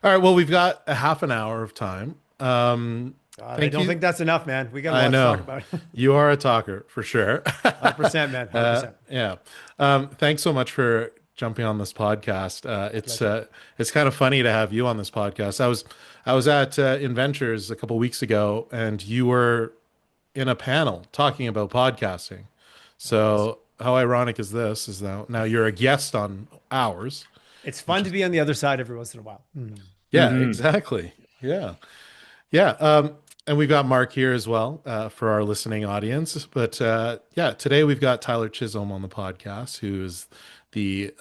All right. Well, we've got a half an hour of time. God, I Thank don't you. think that's enough, man. We got a I lot to talk know about. you are a talker for sure. 100%, man. 100%. Yeah. Thanks so much for jumping on this podcast. My pleasure. It's kind of funny to have you on this podcast. I was at Inventures a couple weeks ago, and you were in a panel talking about podcasting. I was. So how ironic is this? Is now you're a guest on ours, It's which fun to is be on the other side every once in a while. yeah, Hmm. exactly. Yeah. Yeah, and we've got Mark here as well for our listening audience. But yeah, today we've got Tyler Chisholm on the podcast, who is the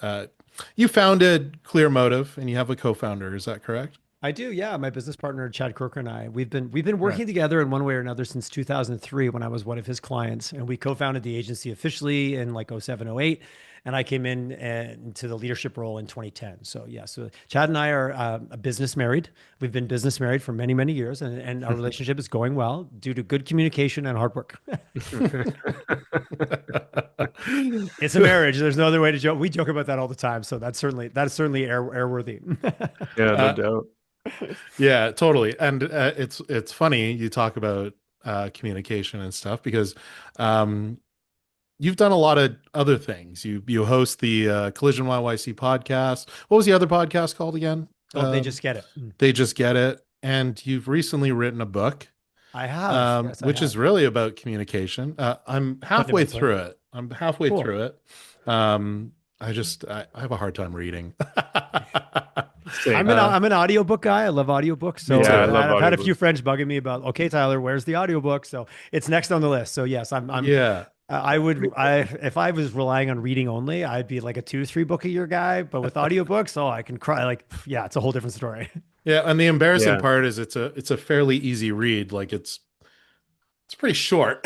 you founded Clear Motive, and you have a co-founder. Is that correct? I do, yeah. My business partner Chad Croker and I, we've been Right. working together in one way or another since 2003 when I was one of his clients, and we co-founded the agency officially in like '07, '08, and I came in into the leadership role in 2010. So yeah, so Chad and I are a business married. We've been business married for many, many years, and our relationship is going well due to good communication and hard work. It's a marriage. There's no other way to joke. We joke about that all the time. So that's certainly airworthy. Yeah, no Uh, doubt. yeah, totally. And it's funny you talk about communication and stuff because um, you've done a lot of other things. You host the Collision YYC podcast. What was the other podcast called again? Oh, they just get it. They Just Get It. And you've recently written a book, I have. Yes, I which is have. really about communication. I'm halfway Fundamentally. through it. I'm halfway Cool. through it. I have a hard time reading. Same. I'm an audiobook guy. I love audiobooks. Me So Yeah, I too. love I've had a few audiobooks. friends bugging me about, okay, Tyler, where's the audiobook? So it's next on the list. So yes, Yeah. I would, if I was relying on reading only, I'd be like a 2 to 3 book a year guy. But with audiobooks, oh, I can cry. Like, yeah, it's a whole different story. Yeah, and the embarrassing Yeah. part is it's a fairly easy read. Like it's pretty short.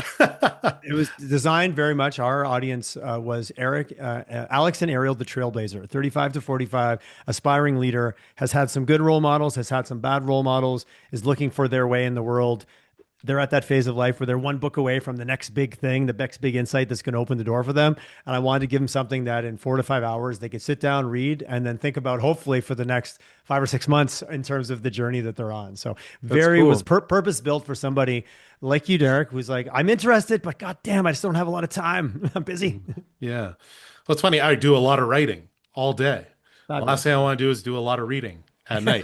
It was designed very much. Our audience was Alex and Ariel, the Trailblazer, 35 to 45, aspiring leader, has had some good role models, has had some bad role models, is looking for their way in the world. They're at that phase of life where they're one book away from the next big thing, the next big insight that's going to open the door for them. And I wanted to give them something that in 4 to 5 hours they could sit down, read, and then think about hopefully for the next 5 or 6 months in terms of the journey that they're on. So That's very was cool. purpose built for somebody like you, Derek, who's like, I'm interested, but God damn, I just don't have a lot of time. I'm busy. Yeah. Well, it's funny. I do a lot of writing all day. The last thing Fabulous. I want to do is do a lot of reading at night.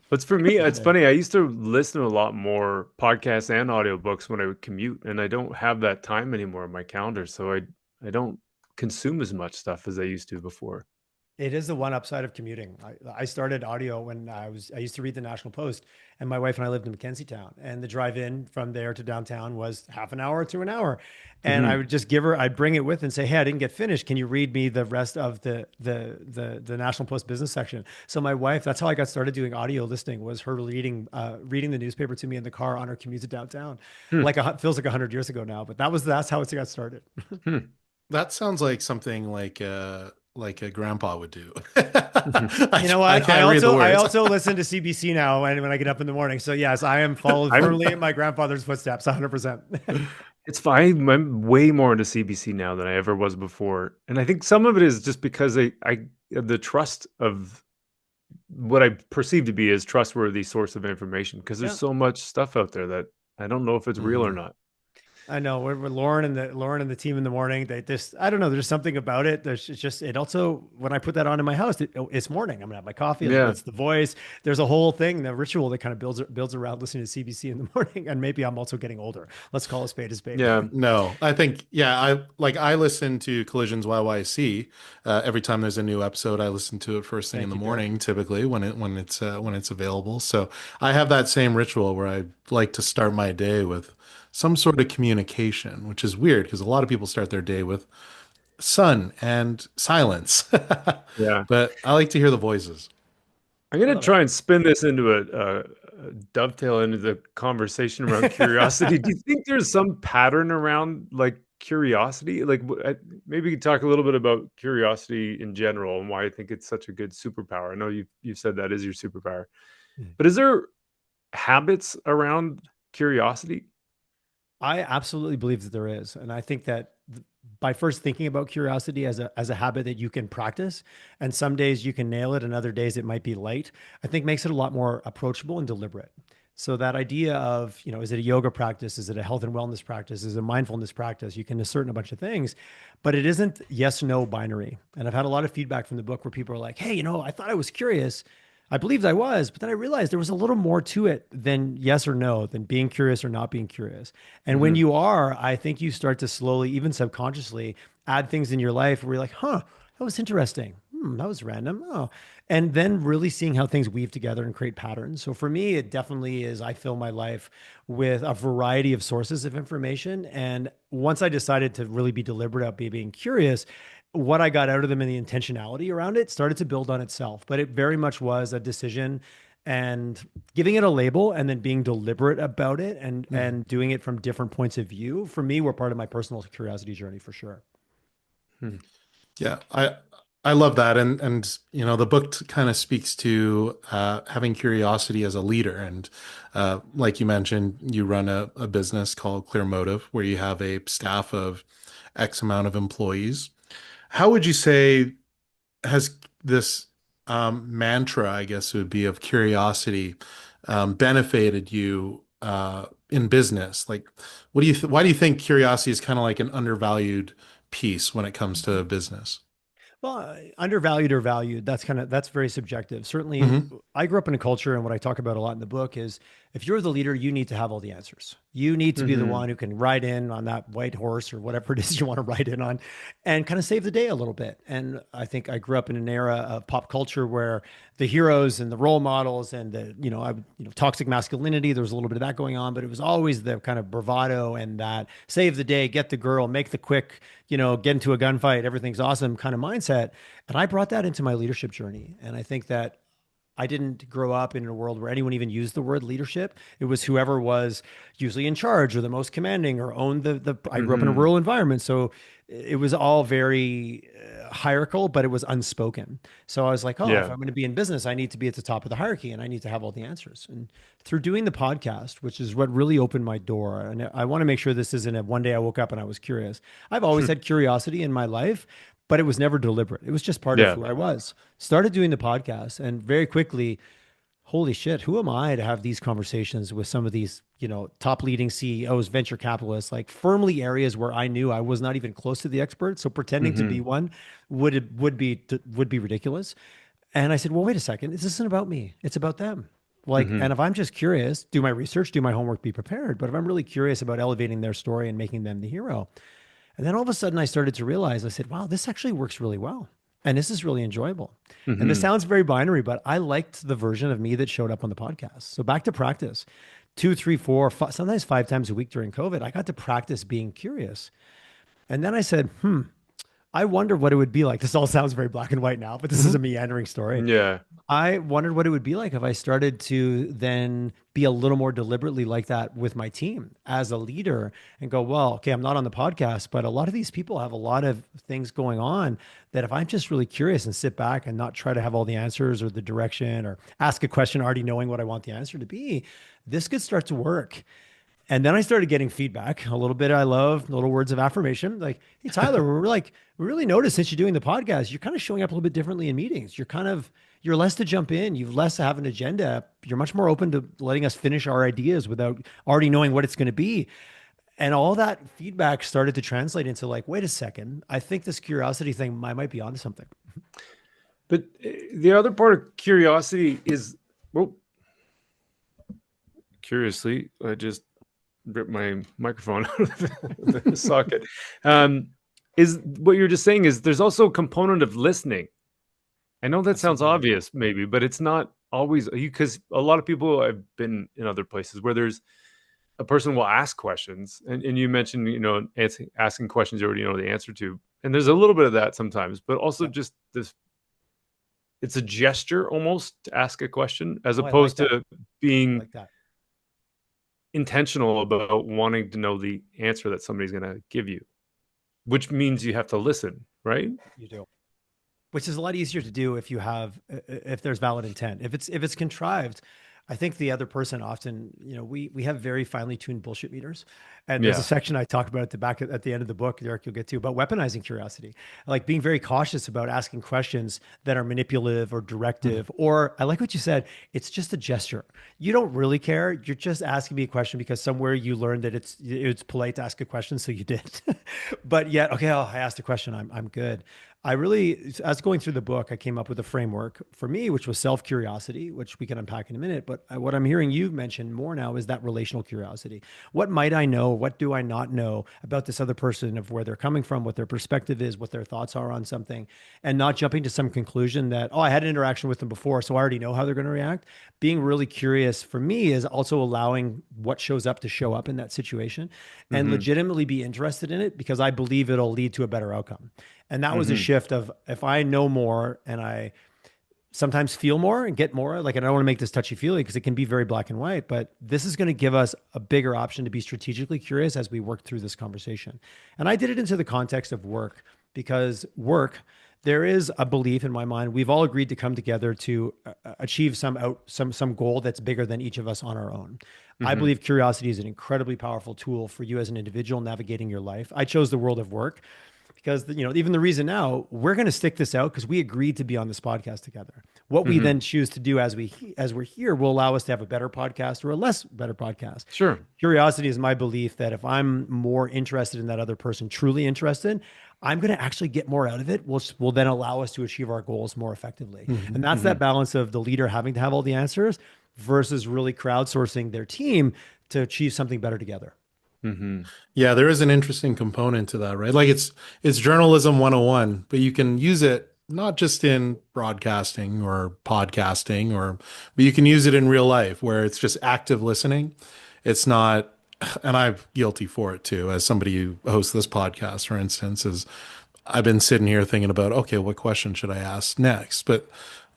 But for me, it's Yeah. funny. I used to listen to a lot more podcasts and audiobooks when I would commute, and I don't have that time anymore on my calendar, so I don't consume as much stuff as I used to before. It is the one upside of commuting. I started audio when I used to read the National Post, and my wife and I lived in Mackenzie Town, and the drive in from there to downtown was half an hour to an hour. And I Hmm. would just give her, I'd bring it with and say, hey, I didn't get finished. Can you read me the rest of the National Post business section? So my wife, that's how I got started doing audio listening, was her reading the newspaper to me in the car on her commute to downtown. Hmm. Feels like 100 years ago now, but that's how it got started. Hmm. That sounds like something like a grandpa would do. You know I what? I can't read the also I words. also listen to CBC now when I get up in the morning. So yes, I am followed I'm firmly in my grandfather's footsteps, 100%. It's fine. I'm way more into CBC now than I ever was before. And I think some of it is just because I the trust of what I perceive to be as trustworthy source of information because there's Yeah. so much stuff out there that I don't know if it's real or Mhm. not. I know we're Lauren and the team in the morning. They just I don't know. There's something about it. It's just it also when I put that on in my house, it's morning. I'm gonna have my coffee. Yeah. It's the voice. There's a whole thing, the ritual that kind of builds around listening to CBC in the morning. And maybe I'm also getting older. Let's call a spade a spade. Yeah. No, I think yeah, I listen to Collisions YYC every time there's a new episode. I listen to it first thing in Thank the you, Derek. morning, typically when it's available. So I have that same ritual where I like to start my day with some sort of communication, which is weird because a lot of people start their day with sun and silence. Yeah. But I like to hear the voices. I'm I gonna love it. try and spin this into a dovetail into the conversation around curiosity. Do you think there's some pattern around like curiosity? Like maybe you could talk a little bit about curiosity in general and why I think it's such a good superpower. I know you've said that is your superpower, but is there habits around curiosity? I absolutely believe that there is, and I think that by first thinking about curiosity as a habit that you can practice, and some days you can nail it and other days it might be light, I think makes it a lot more approachable and deliberate. So that idea of, is it a yoga practice? Is it a health and wellness practice? Is it a mindfulness practice? You can assert a bunch of things, but it isn't yes, no binary. And I've had a lot of feedback from the book where people are like, hey, I thought I was curious. I believed I was, but then I realized there was a little more to it than yes or no, than being curious or not being curious. And when Hmm. you are, I think you start to slowly, even subconsciously, add things in your life where you're like, huh, that was interesting. That was random. Oh, and then really seeing how things weave together and create patterns. So for me, it definitely is, I fill my life with a variety of sources of information. And once I decided to really be deliberate about being curious, what I got out of them and the intentionality around it started to build on itself. But it very much was a decision and giving it a label and then being deliberate about it and doing it from different points of view for me were part of my personal curiosity journey for sure. Hmm. Yeah, I love that, and the book kind of speaks to having curiosity as a leader, and like you mentioned, you run a business called Clear Motive, where you have a staff of X amount of employees. How would you say has this mantra, I guess it would be, of curiosity benefited you in business? Like, why do you think curiosity is kind of like an undervalued piece when it comes to business? Well, undervalued or valued, that's very subjective. Certainly, Hmm. I grew up in a culture, and what I talk about a lot in the book is if you're the leader, you need to have all the answers. You need to be the Hmm. one who can ride in on that white horse or whatever it is you want to ride in on and kind of save the day a little bit. And I think I grew up in an era of pop culture where the heroes and the role models and toxic masculinity, there was a little bit of that going on, but it was always the kind of bravado and that save the day, get the girl, make the quick, get into a gunfight, everything's awesome kind of mindset. And I brought that into my leadership journey. And I think that I didn't grow up in a world where anyone even used the word leadership. It was whoever was usually in charge or the most commanding or owned the I grew up in a Hmm. rural environment. So it was all very hierarchical, but it was unspoken. So I was like, oh, if Yeah. I'm going to be in business, I need to be at the top of the hierarchy and I need to have all the answers. And through doing the podcast, which is what really opened my door, and I want to make sure this isn't a one day I woke up and I was curious. I've always had curiosity in my life, but it was never deliberate. It was just part of Yeah. who I was. Started doing the podcast and very quickly, holy shit, who am I to have these conversations with some of these, top leading CEOs, venture capitalists, like firmly areas where I knew I was not even close to the expert. So pretending to be Hmm. one would be ridiculous. And I said, well, wait a second. This isn't about me. It's about them. Like, Hmm. and if I'm just curious, do my research, do my homework, be prepared. But if I'm really curious about elevating their story and making them the hero, and then all of a sudden I started to realize, I said, wow, this actually works really well. And this is really enjoyable. And this Hmm. sounds very binary, but I liked the version of me that showed up on the podcast. So back to practice, two, three, four, five, sometimes 5 times a week during COVID, I got to practice being curious. And then I said, I wonder what it would be like. This all sounds very black and white now, but this is a Hmm. meandering story. Yeah. I wondered what it would be like if I started to then be a little more deliberately like that with my team as a leader and go, well, okay, I'm not on the podcast, but a lot of these people have a lot of things going on that if I'm just really curious and sit back and not try to have all the answers or the direction or ask a question already knowing what I want the answer to be, this could start to work. And then I started getting feedback, a little bit I love, little words of affirmation. Like, hey, Tyler, we really noticed since you're doing the podcast, you're kind of showing up a little bit differently in meetings. You're less to jump in, you've less to have an agenda. You're much more open to letting us finish our ideas without already knowing what it's going to be. And all that feedback started to translate into like, wait a second, I think this curiosity thing, I might be onto something. But the other part of curiosity is, well, curiously, I just ripped my microphone out of the socket. Um, is what you're just saying is there's also a component of listening. I know that sounds Absolutely. obvious, maybe, but it's not always you because a lot of people I've been in other places where there's a person will ask questions, and you mentioned asking questions you already know the answer to, and there's a little bit of that sometimes, but also Yeah. just this it's a gesture almost to ask a question as Oh, I like opposed that. to I being like that. intentional about wanting to know the answer that somebody's going to give you, which means you have to listen, right? You do. Which is a lot easier to do if you have if there's valid intent. If it's contrived, I think the other person often, we have very finely tuned bullshit meters. And there's a Yeah. section I talk about at the back at the end of the book, Derek, you'll get to, about weaponizing curiosity, like being very cautious about asking questions that are manipulative or Mhm. directive. Or I like what you said, it's just a gesture. You don't really care. You're just asking me a question because somewhere you learned that it's polite to ask a question, so you did. But yet, okay, I asked a question. I'm good. I really, as going through the book, I came up with a framework for me, which was self curiosity, which we can unpack in a minute. But what I'm hearing you mention more now is that relational curiosity. What might I know? What do I not know about this other person, of where they're coming from, what their perspective is, what their thoughts are on something, and not jumping to some conclusion that, oh, I had an interaction with them before, so I already know how they're going to react. Being really curious for me is also allowing what shows up to show up in that situation and Mm-hmm. legitimately be interested in it because I believe it'll lead to a better outcome. And that was a Mm-hmm. shift of, if I know more and I sometimes feel more and get more, like, I don't want to make this touchy feely because it can be very black and white, but this is going to give us a bigger option to be strategically curious as we work through this conversation. And I did it into the context of work, because work, there is a belief in my mind. We've all agreed to come together to achieve some goal that's bigger than each of us on our own. I Mm-hmm. believe curiosity is an incredibly powerful tool for you as an individual navigating your life. I chose the world of work because, even the reason now we're going to stick this out because we agreed to be on this podcast together. What we Mm-hmm. then choose to do as we're here will allow us to have a better podcast or a less better podcast. Sure. Curiosity is my belief that if I'm more interested in that other person, truly interested, I'm going to actually get more out of it, which will then allow us to achieve our goals more effectively. And Mhm. that's Mm-hmm. that balance of the leader having to have all the answers versus really crowdsourcing their team to achieve something better together. Mm-hmm. Yeah, there is an interesting component to that, right? Like it's journalism 101, but you can use it not just in broadcasting or podcasting but you can use it in real life where it's just active listening. It's not, and I'm guilty for it too, as somebody who hosts this podcast, for instance, is I've been sitting here thinking about, okay, what question should I ask next? But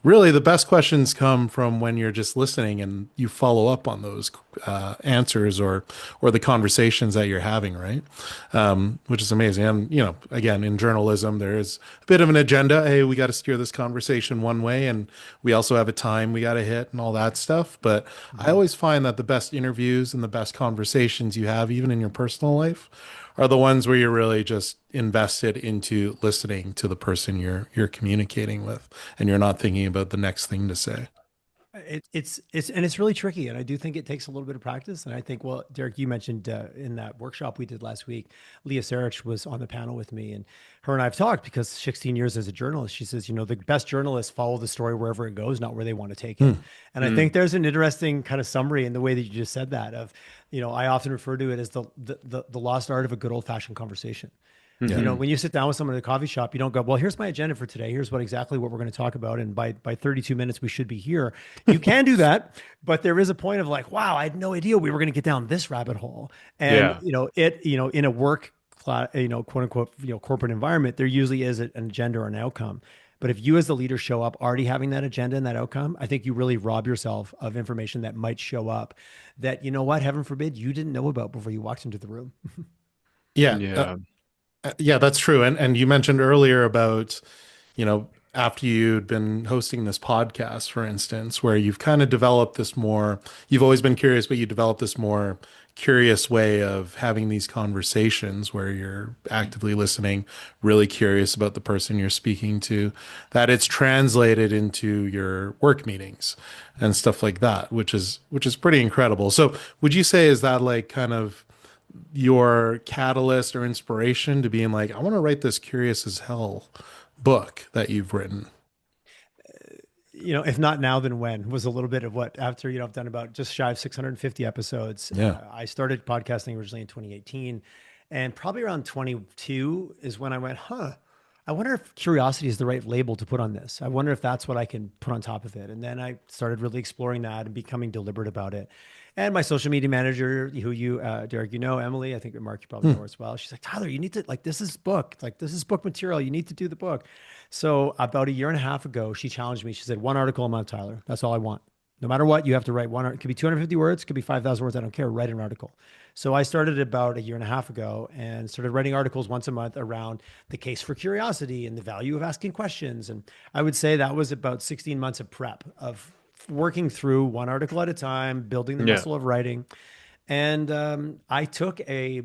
really, the best questions come from when you're just listening and you follow up on those answers or the conversations that you're having, right? Which is amazing. And again, in journalism, there is a bit of an agenda. Hey, we got to steer this conversation one way, and we also have a time we got to hit and all that stuff. But I Mhm. always find that the best interviews and the best conversations you have, even in your personal life, are the ones where you're really just invested into listening to the person you're communicating with, and you're not thinking about the next thing to say. It's really tricky, and I do think it takes a little bit of practice. And I think, well, Derek, you mentioned in that workshop we did last week, Leah Sarich was on the panel with me, and her and I have talked because 16 years as a journalist. She says, the best journalists follow the story wherever it goes, not where they want to take it. Hmm. And I think Mm. there's an interesting kind of summary in the way that you just said that. Of, I often refer to it as the lost art of a good old fashioned conversation. Yeah. Mm-hmm. When you sit down with someone at a coffee shop, you don't go, well, here's my agenda for today. Here's exactly what we're going to talk about. And by 32 minutes, we should be here. You can do that, but there is a point of like, wow, I had no idea we were going to get down this rabbit hole. And, Yeah. in a work class, quote unquote, corporate environment, there usually is an agenda or an outcome. But if you as the leader show up already having that agenda and that outcome, I think you really rob yourself of information that might show up that, heaven forbid, you didn't know about before you walked into the room. Yeah. Yeah. Yeah, that's true. And you mentioned earlier about, after you'd been hosting this podcast, for instance, where you've kind of developed this more, you've always been curious, but you developed this more curious way of having these conversations where you're actively listening, really curious about the person you're speaking to, that it's translated into your work meetings and stuff like that, which is pretty incredible. So would you say, is that like kind of your catalyst or inspiration to being like, I want to write this curious as hell book that you've written? If not now, then when, was a little bit of what, after, I've done about just shy of 650 episodes. Yeah. I started podcasting originally in 2018, and probably around 22 is when I went, I wonder if curiosity is the right label to put on this. I wonder if that's what I can put on top of it. And then I started really exploring that and becoming deliberate about it. And my social media manager, who Derek, Emily, I think Mark, you probably know Hmm. her as well. She's like, Tyler, you need to, like, this is book. It's like, this is book material. You need to do the book. So about a year and a half ago, she challenged me. She said, one article a month, Tyler. That's all I want. No matter what, you have to write one. It could be 250 words, it could be 5,000 words. I don't care. Write an article. So I started about a year and a half ago and started writing articles once a month around the case for curiosity and the value of asking questions. And I would say that was about 16 months of prep, of working through one article at a time, building the Yeah. muscle of writing. And I took a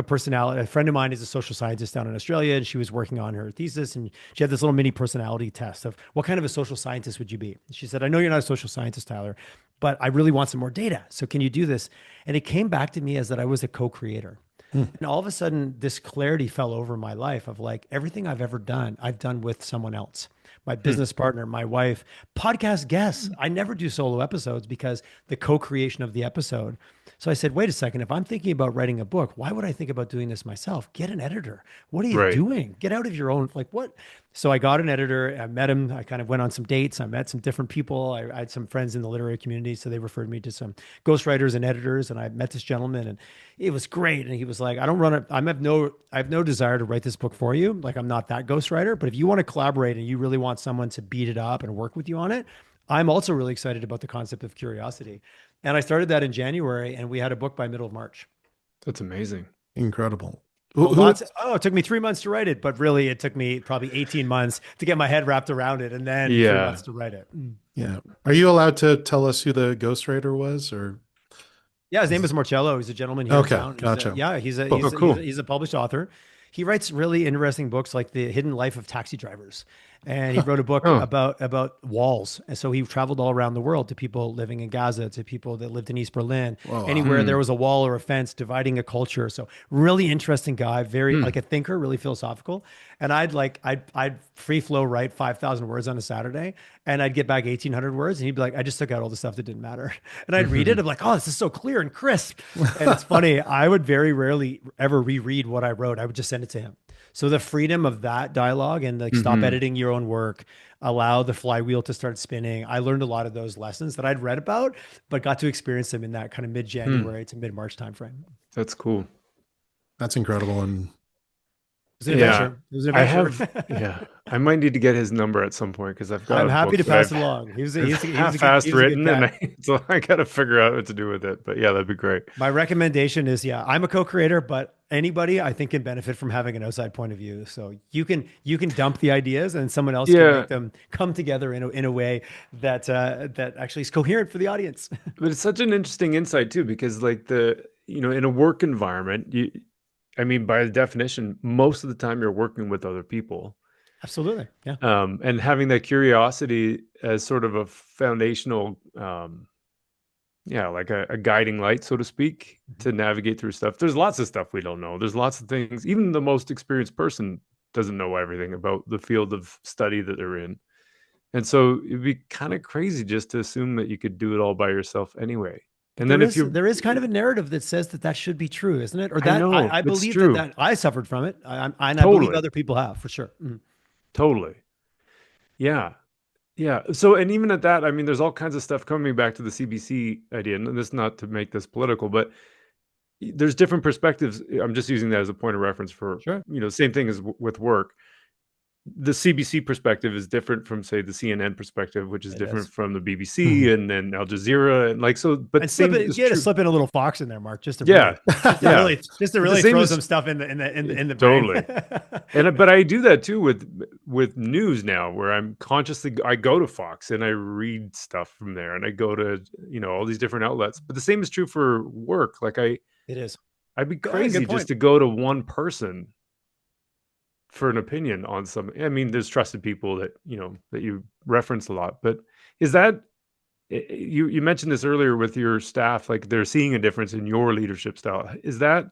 personality. A friend of mine is a social scientist down in Australia, and she was working on her thesis, and she had this little mini personality test of what kind of a social scientist would you be. She said, "I know you're not a social scientist, Tyler, but I really want some more data. So can you do this?" And it came back to me as that I was a co-creator. Hmm. And all of a sudden, this clarity fell over my life of like everything I've ever done, I've done with someone else. My Hmm. business partner, my wife, podcast guests. I never do solo episodes because the co creation of the episode. So I said, wait a second, if I'm thinking about writing a book, why would I think about doing this myself? Get an editor. What are you Right. doing? Get out of your own, like, what? So I got an editor. I met him. I kind of went on some dates. I met some different people. I had some friends in the literary community. So they referred me to some ghostwriters and editors. And I met this gentleman and it was great. And he was like, I don't run it. I have no desire to write this book for you. Like, I'm not that ghostwriter, but if you want to collaborate and you really want someone to beat it up and work with you on it, I'm also really excited about the concept of curiosity. And I started that in January and we had a book by middle of March. That's amazing. Incredible. So lots. Oh, it took me 3 months to write it, but really it took me probably 18 months to get my head wrapped around it, and then 3 months Yeah. to write it. Yeah. Are you allowed to tell us who the ghostwriter was or? Yeah, his name is Marcello. He's a gentleman here in Okay, town. gotcha. Yeah, he's a Cool. Oh, cool. he's a published author. He writes really interesting books like The Hidden Life of Taxi Drivers. And he wrote a book Oh. about walls. And so he traveled all around the world to people living in Gaza, to people that lived in East Berlin, Whoa. anywhere there was a wall or a fence dividing a culture. So really interesting guy, very like a thinker, really philosophical. And I'd free flow write 5,000 words on a Saturday, and I'd get back 1,800 words, and he'd be like, I just took out all the stuff that didn't matter. And I'd read it. I'm like, oh, this is so clear and crisp. And it's funny. I would very rarely ever reread what I wrote. I would just send it to him. So the freedom of that dialogue and like stop editing your own work, allow the flywheel to start spinning. I learned a lot of those lessons that I'd read about, but got to experience them in that kind of mid-January to mid-March timeframe. That's cool. That's incredible. And It was an Yeah. adventure. It was an I adventure. have, yeah. I might need to get his number at some point because I've got I'm a happy book to that pass I've it along. He was it's he was half-assed he was a good written, and cat. so I got to figure out what to do with it. But yeah, that'd be great. My recommendation is, yeah, I'm a co-creator, but anybody I think can benefit from having an outside point of view. So you can dump the ideas, and someone else can Yeah, make them come together in a way that that actually is coherent for the audience. but it's such an interesting insight too, because like in a work environment, I mean, by definition, most of the time you're working with other people. Absolutely, yeah. And having that curiosity as sort of a foundational, yeah, like a guiding light, so to speak, to navigate through stuff. There's lots of stuff we don't know. There's lots of things. Even the most experienced person doesn't know everything about the field of study that they're in. And so it'd be kind of crazy just to assume that you could do it all by yourself anyway. But And then if you, there is kind of a narrative that says that that should be true, isn't it? Or I that know I it's believe that true, I suffered from it. And I believe totally, other people have for sure. Mhm. totally, yeah. Yeah. So, and even at that, I mean, there's all kinds of stuff coming back to the CBC idea, and this not to make this political, but there's different perspectives. I'm just using that as a point of reference for, Sure, same thing as with work. The CBC perspective is different from, say, the CNN perspective, which is it different is. from the BBC Mhm. and then Al Jazeera, and like so. But And slip same it, is you had to true. slip in a little Fox in there, Mark, Yeah, yeah. just to But the really same throw is some stuff in the brain. totally. And but I do that too with news now, where I go to Fox and I read stuff from there, and I go to all these different outlets. But the same is true for work. Like It is. I'd be Yeah, crazy good just point. to go to one person for an opinion on something. I mean, there's trusted people that you reference a lot, but is that you mentioned this earlier with your staff, like they're seeing a difference in your leadership style. Is that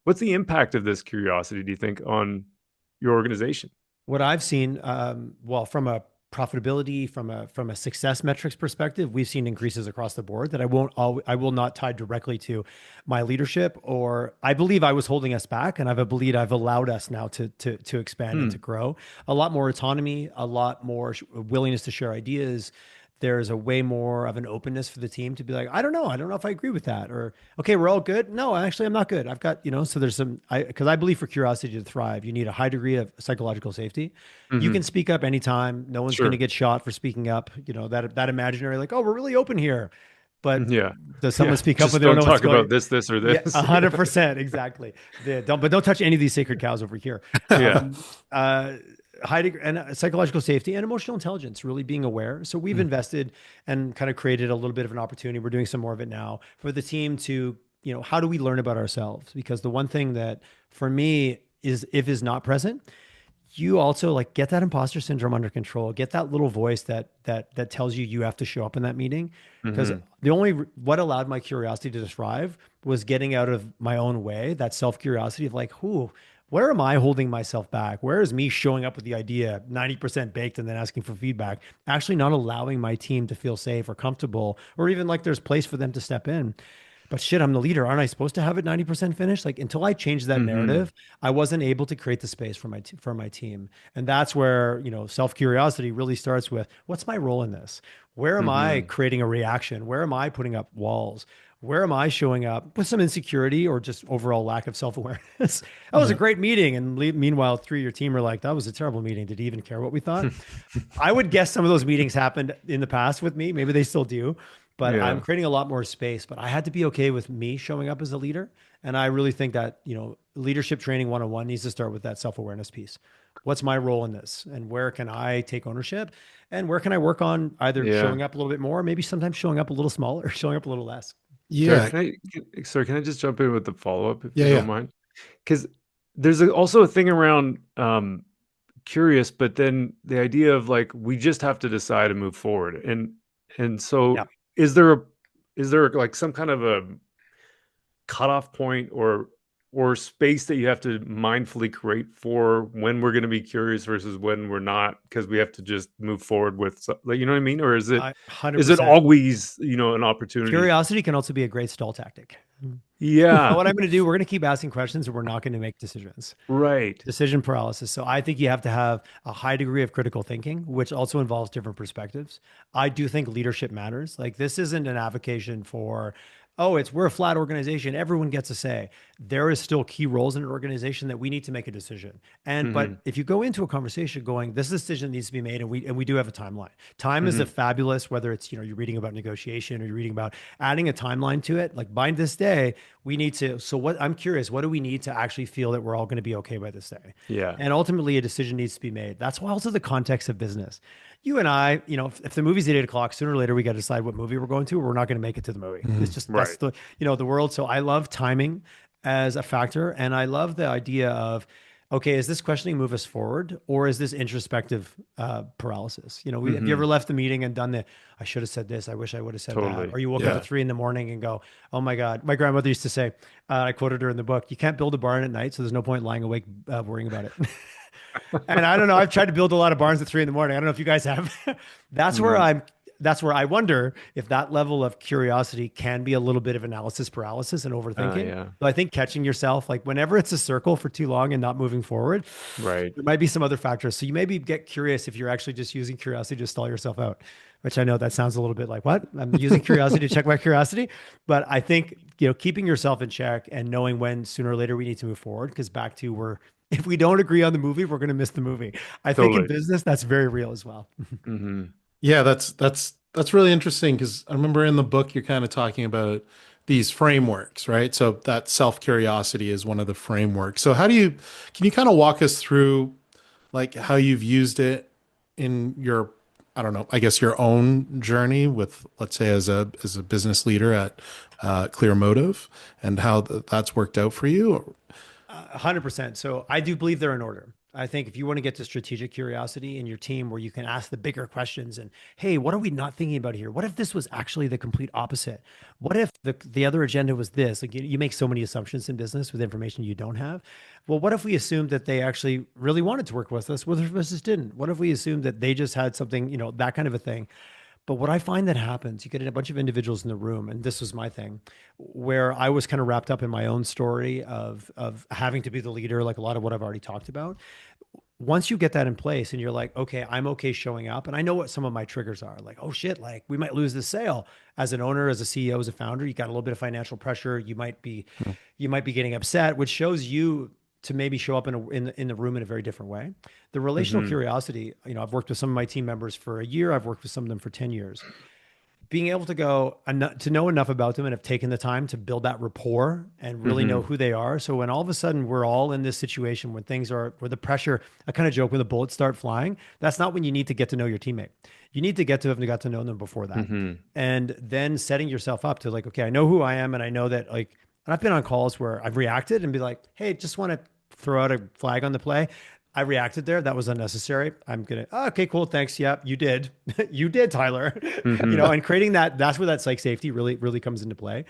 what's the impact of this curiosity, do you think, on your organization? What I've seen, well, from a profitability, from a success metrics perspective, we've seen increases across the board that I will not tie directly to my leadership, or I believe I was holding us back, and I've believed I've allowed us now to expand and Hmm. to grow. A lot more autonomy, a lot more willingness to share ideas. There's a way more of an openness for the team to be like, I don't know if I agree with that, or okay, we're all good. No, actually, I'm not good. I've got, so there's because I believe for curiosity to thrive, you need a high degree of psychological safety. You Hmm. can speak up anytime. No one's going to Sure. get shot for speaking up. That imaginary, like, oh, we're really open here. But Yeah. does someone Yeah. speak up Just when they don't don't know what's talk going? about this or Yeah, this. Yeah. 100%, exactly. Don't touch any of these sacred cows over here. Yeah. Um, uh, high degree and psychological safety and emotional intelligence, really being aware. So we've Mm, invested and kind of created a little bit of an opportunity. We're doing some more of it now for the team to, how do we learn about ourselves? Because the one thing that for me is if is not present, you also like get that imposter syndrome under control, get that little voice that tells you have to show up in that meeting. Because Hmm. the only what allowed my curiosity to thrive was getting out of my own way, that self curiosity of like, who, where am I holding myself back? Where is me showing up with the idea 90% baked and then asking for feedback, actually not allowing my team to feel safe or comfortable, or even like there's place for them to step in. But shit, I'm the leader. Aren't I supposed to have it 90% finished? Like until I changed that Hmm. narrative, I wasn't able to create the space for for my team. And that's where, self-curiosity really starts with what's my role in this? Where am I Hmm. creating a reaction? Where am I putting up walls? Where am I showing up with some insecurity or just overall lack of self-awareness? That was a yeah. great meeting. And meanwhile, three of your team are like, that was a terrible meeting. Did he even care what we thought? I would guess some of those meetings happened in the past with me. Maybe they still do, but I'm Yeah. creating a lot more space. But I had to be okay with me showing up as a leader. And I really think that, leadership training 101 needs to start with that self awareness piece. What's my role in this? And where can I take ownership? And where can I work on either Yeah. showing up a little bit more, maybe sometimes showing up a little smaller, showing up a little less? Sorry, Yeah. sorry, can I just jump in with the follow-up if Yeah. you don't Yeah. mind? Because there's also a thing around curious, but then the idea of like we just have to decide and move forward. And so Yeah. is there a is there like some kind of a cutoff point or space that you have to mindfully create for when we're going to be curious versus when we're not because we have to just move forward with like you know what I mean? Or I is it 100%. always, an opportunity? Curiosity can also be a great stall tactic. Yeah, What I'm going to do, we're going to keep asking questions and we're not going to make decisions. right. Decision paralysis. So I think you have to have a high degree of critical thinking, which also involves different perspectives. I do think leadership matters. Like this isn't an avocation for, oh, we're a flat organization. Everyone gets a say. There is still key roles in an organization that we need to make a decision. And Hmm. but if you go into a conversation going, this decision needs to be made, and we do have a timeline. Time is a Hmm. fabulous, whether it's you're reading about negotiation or you're reading about adding a timeline to it. Like by this day, we need to. So what I'm curious, what do we need to actually feel that we're all going to be okay by this day? Yeah, And ultimately, a decision needs to be made. That's why also the context of business. You and I, if the movie's at 8 o'clock, sooner or later we got to decide what movie we're going to. Or we're not going to make it to the movie. It's Mhm. just that's right. the world. So I love timing as a factor, and I love the idea of, okay, is this questioning move us forward, or is this introspective paralysis? Have you ever Hmm. left the meeting and done the, I should have said this, I wish I would have said that, Totally. or you woke up at Yeah. 3 in the morning and go, oh my God, my grandmother used to say, I quoted her in the book, you can't build a barn at night, so there's no point lying awake worrying about it. And I don't know. I've tried to build a lot of barns at 3 in the morning. I don't know if you guys have. that's where Hmm. I'm. That's where I wonder if that level of curiosity can be a little bit of analysis paralysis and overthinking. Yeah, So I think catching yourself, like whenever it's a circle for too long and not moving forward, right. there might be some other factors. So you maybe get curious if you're actually just using curiosity to stall yourself out, which I know that sounds a little bit like what I'm using curiosity to check my curiosity. But I think, keeping yourself in check and knowing when sooner or later we need to move forward, because back to if we don't agree on the movie, we're going to miss the movie. I think in Totally. business, that's very real as well. Hmm. Yeah, that's really interesting because I remember in the book you're kind of talking about these frameworks, right? So that self-curiosity is one of the frameworks. So can you kind of walk us through like how you've used it in your, I don't know, I guess your own journey with, let's say, as a business leader at Clear Motive and how that's worked out for you? 100%. So I do believe they're in order. I think if you want to get to strategic curiosity in your team where you can ask the bigger questions and, hey, what are we not thinking about here? What if this was actually the complete opposite? What if the other agenda was this? Like you make so many assumptions in business with information you don't have. Well, what if we assumed that they actually really wanted to work with us? What if us just didn't? What if we assumed that they just had something, that kind of a thing? But what I find that happens, you get a bunch of individuals in the room, and this was my thing, where I was kind of wrapped up in my own story of having to be the leader, like a lot of what I've already talked about. Once you get that in place and you're like, okay, I'm okay showing up, and I know what some of my triggers are, like, oh shit, like we might lose this sale. As an owner, as a CEO, as a founder, you got a little bit of financial pressure. You might be getting upset, which shows you to maybe show up in the room in a very different way. The relational Hmm. curiosity, I've worked with some of my team members for a year. I've worked with some of them for 10 years. being able to go to know enough about them and have taken the time to build that rapport and really know Hmm. who they are. So when all of a sudden we're all in this situation when things are where the pressure, I kind of joke when the bullets start flying, that's not when you need to get to know your teammate. You need to get to have got to know them before that. Hmm. And then setting yourself up to like, okay, I know who I am and I know that like, and I've been on calls where I've reacted and be like, hey, just want to throw out a flag on the play. I reacted there. That was unnecessary. I'm gonna, oh, okay, cool. Thanks. Yeah, you did. You did, Tyler. Hmm. And creating that, that's where that psych safety really comes into play.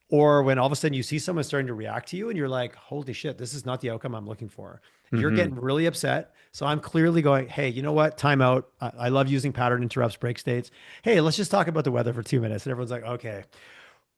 Or when all of a sudden you see someone starting to react to you and you're like, holy shit, this is not the outcome I'm looking for. You're Hmm. getting really upset. So I'm clearly going, hey, you know what? Time out. I love using pattern interrupts, break states. Hey, let's just talk about the weather for 2 minutes. And everyone's like, okay,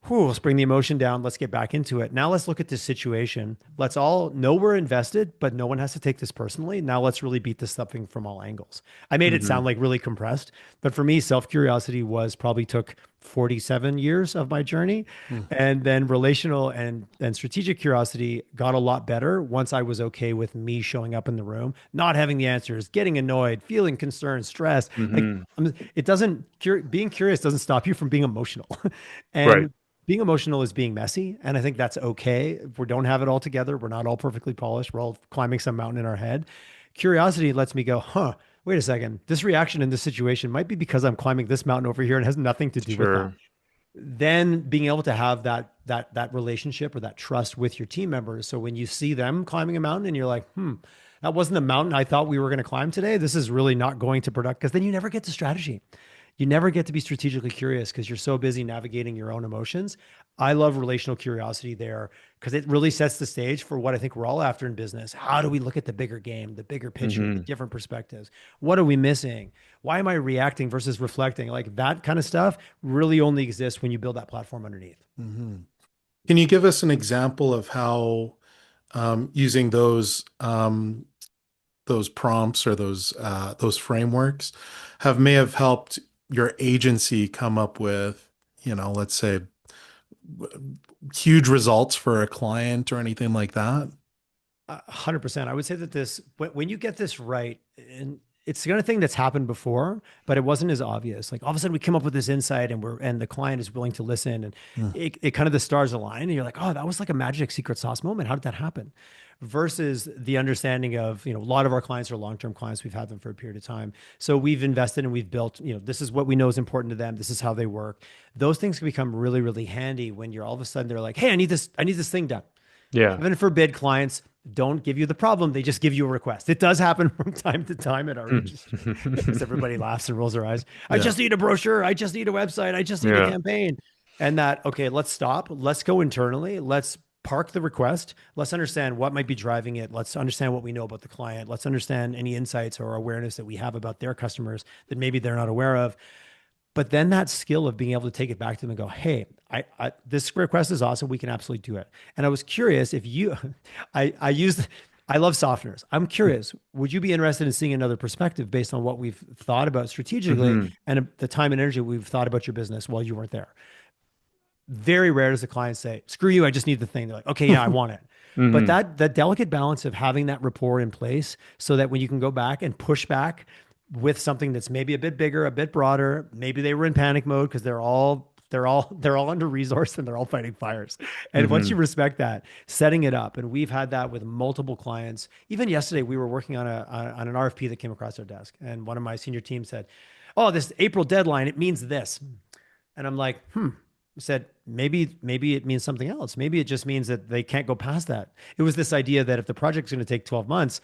whew, let's bring the emotion down. Let's get back into it. Now let's look at this situation. Let's all know we're invested, but no one has to take this personally. Now let's really beat this thing from all angles. I made it Hmm. sound like really compressed, but for me, self curiosity was probably took 47 years of my journey. Mm. And then relational and strategic curiosity got a lot better once I was okay with me showing up in the room, not having the answers, getting annoyed, feeling concerned, stressed. Like Hmm. it doesn't, being curious doesn't stop you from being emotional. Right. And being emotional is being messy. And I think that's okay. If we don't have it all together, we're not all perfectly polished. We're all climbing some mountain in our head. Curiosity lets me go, huh, wait a second. This reaction in this situation might be because I'm climbing this mountain over here and has nothing to do with that. Sure. Then being able to have that relationship or that trust with your team members. So when you see them climbing a mountain and you're like, that wasn't the mountain I thought we were going to climb today. This is really not going to product because then you never get to strategy. You never get to be strategically curious because you're so busy navigating your own emotions. I love relational curiosity there because it really sets the stage for what I think we're all after in business. How do we look at the bigger game, the bigger picture, the Hmm. different perspectives? What are we missing? Why am I reacting versus reflecting? Like that kind of stuff really only exists when you build that platform underneath. Mhm. Can you give us an example of how using those prompts or those frameworks may have helped your agency come up with, let's say huge results for a client or anything like that? 100%. I would say that when you get this right, and it's the kind of thing that's happened before, but it wasn't as obvious. Like all of a sudden we come up with this insight and the client is willing to listen and Mm. it kind of the stars align and you're like, oh, that was like a magic secret sauce moment. How did that happen? Versus the understanding of, a lot of our clients are long-term clients. We've had them for a period of time. So we've invested and we've built, this is what we know is important to them. This is how they work. Those things can become really, really handy when you're all of a sudden they're like, hey, I need this thing done. Yeah. Heaven forbid clients don't give you the problem. They just give you a request. It does happen from time to time in our industry because everybody laughs and rolls their eyes. I Yeah. just need a brochure. I just need a website. I just need a Yeah. campaign. And that, okay, let's stop. Let's go internally. Let's park the request. Let's understand what might be driving it. Let's understand what we know about the client. Let's understand any insights or awareness that we have about their customers that maybe they're not aware of. But then that skill of being able to take it back to them and go, hey, this request is awesome. We can absolutely do it. And I was curious if you, I used, I love softeners. I'm curious, would you be interested in seeing another perspective based on what we've thought about strategically Hmm. and the time and energy we've thought about your business while you weren't there? Very rare does the client say, screw you, I just need the thing. They're like, okay, yeah, I want it. But Hmm. that delicate balance of having that rapport in place so that when you can go back and push back with something that's maybe a bit bigger, a bit broader, maybe they were in panic mode because they're all under resourced and they're all fighting fires. And once you Hmm. respect that, setting it up, and we've had that with multiple clients. Even yesterday, we were working on an RFP that came across our desk, and one of my senior team said, "Oh, this April deadline, it means this." And I'm like, said maybe it means something else. Maybe it just means that they can't go past that. It was this idea that if the project's going to take 12 months,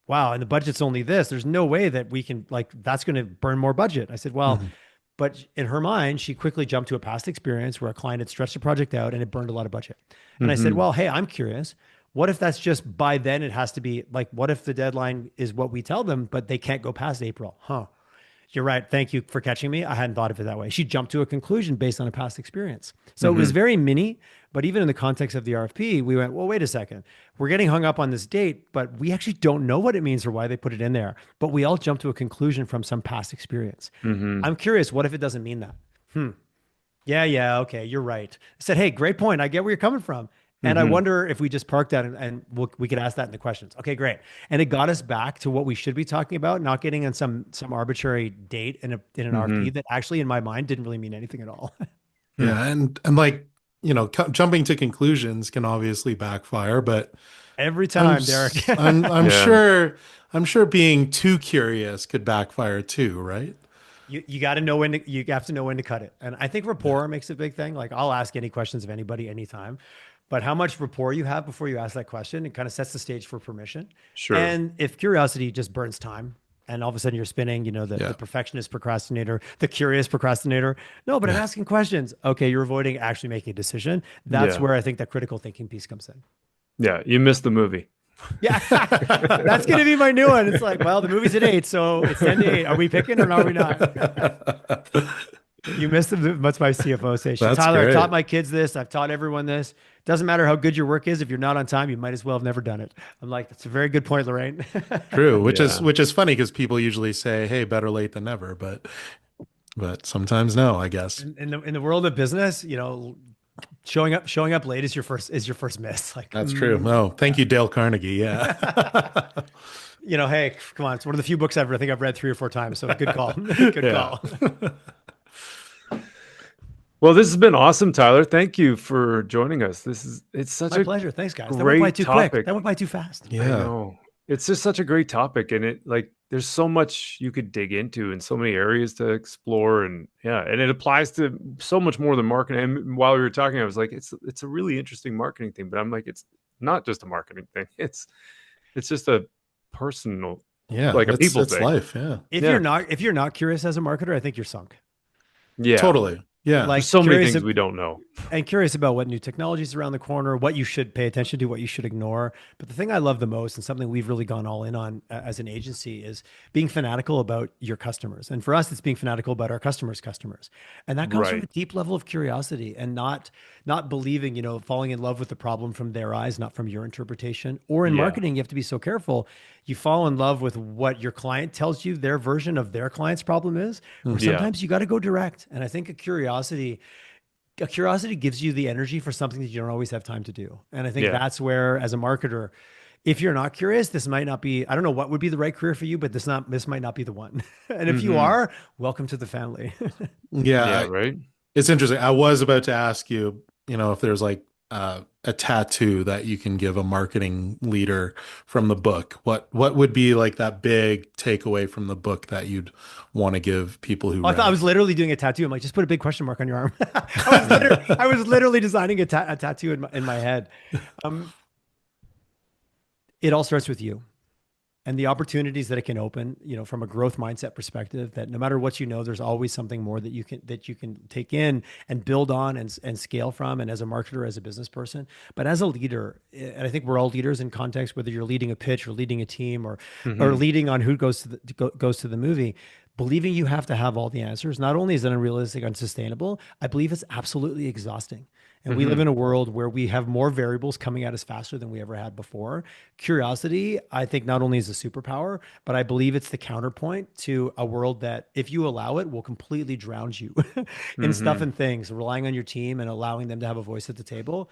wow, and the budget's only this, there's no way that we can like that's going to burn more budget. I said, well, Mhm. but in her mind, she quickly jumped to a past experience where a client had stretched the project out and it burned a lot of budget. And I said, Hmm. well, hey, I'm curious. What if that's just by then it has to be like, what if the deadline is what we tell them, but they can't go past April? Huh. You're right. Thank you for catching me. I hadn't thought of it that way. She jumped to a conclusion based on a past experience. So it was Hmm. very mini, but even in the context of the RFP, we went, well, wait a second. We're getting hung up on this date, but we actually don't know what it means or why they put it in there. But we all jumped to a conclusion from some past experience. Hmm. I'm curious, what if it doesn't mean that? Yeah, okay, you're right. I said, hey, great point. I get where you're coming from. And I Hmm. wonder if we just park that and we could ask that in the questions. Okay, great. And it got us back to what we should be talking about, not getting on some arbitrary date in an RFP Hmm. that actually in my mind didn't really mean anything at all. Yeah, and like, jumping to conclusions can obviously backfire, but Every time, Derek. Yeah, I'm sure being too curious could backfire too, right? You got to know when to, you have to know when to cut it. And I think Yeah. rapport makes a big thing. Like I'll ask any questions of anybody anytime, but how much rapport you have before you ask that question, it kind of sets the stage for permission. sure. And if curiosity just burns time and all of a sudden you're spinning, the Yeah. perfectionist procrastinator, the curious procrastinator. No, but I'm Yeah. asking questions. Okay. You're avoiding actually making a decision. That's Yeah, where I think that critical thinking piece comes in. yeah. You missed the movie. Yeah. That's going to be my new one. It's like, well, the movie's at 8, so it's 10 to 8. Are we picking or are we not? You missed the What's my CFO say? That's Tyler, I've taught great. my kids this. I've taught everyone this. Doesn't matter how good your work is. If you're not on time, you might as well have never done it. I'm like, that's a very good point, Lorraine. True, Yeah. which is funny because people usually say, "Hey, better late than never," but sometimes no, I guess. In the world of business, showing up late is your first miss. Like, That's true. Oh, thank yeah. you, Dale Carnegie. Yeah. Hey, come on. It's one of the few books I think I've read 3 or 4 times. So good call. Good Yeah. call. Well, this has been awesome, Tyler. Thank you for joining us. It's such My a pleasure. Thanks, guys. That went by great too quick. topic. That went by too fast. I Yeah. know. It's just such a great topic, and it like there's so much you could dig into and so many areas to explore, and yeah, and it applies to so much more than marketing. And while we were talking, I was like, it's a really interesting marketing thing, but I'm like, it's not just a marketing thing. It's just a personal, Yeah. like a people It's thing. life. Yeah. Yeah. If you're not curious as a marketer, I think you're sunk. Yeah. Totally. Yeah. There's Like so many curious things we don't know. and curious about what new technologies around the corner, what you should pay attention to, what you should ignore. But the thing I love the most, and something we've really gone all in on as an agency, is being fanatical about your customers. And for us, it's being fanatical about our customers' customers, and that comes from a Right. deep level of curiosity and not believing, falling in love with the problem from their eyes, not from your interpretation. Or in Yeah. marketing, you have to be so careful. You fall in love with what your client tells you their version of their client's problem is, or Mhm. Yeah. sometimes you got to go direct. And I think a curiosity gives you the energy for something that you don't always have time to do. And I think Yeah. that's where, as a marketer, if you're not curious, this might not be, I don't know what would be the right career for you, but this might not be the one. And if you Hmm. are, welcome to the family. Yeah. Yeah. Right. It's interesting. I was about to ask you, if there's like a tattoo that you can give a marketing leader from the book. What would be like that big takeaway from the book that you'd want to give people who I read thought I it? was literally doing a tattoo. I'm like, just put a big question mark on your arm. I was literally designing a tattoo in my head. Um, it all starts with you and the opportunities that it can open, from a growth mindset perspective, that no matter what, there's always something more that you can take in and build on and scale from. And as a marketer, as a business person, but as a leader, and I think we're all leaders in context, whether you're leading a pitch or leading a team or Hmm. leading on who goes to the movie. Believing you have to have all the answers, not only is it unrealistic, unsustainable, I believe it's absolutely exhausting. And we live Hmm. in a world where we have more variables coming at us faster than we ever had before. Curiosity, I think, not only is a superpower, but I believe it's the counterpoint to a world that, if you allow it, will completely drown you in stuff Hmm. and things. Relying on your team and allowing them to have a voice at the table,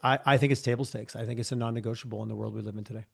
I think it's table stakes. I think it's a non-negotiable in the world we live in today.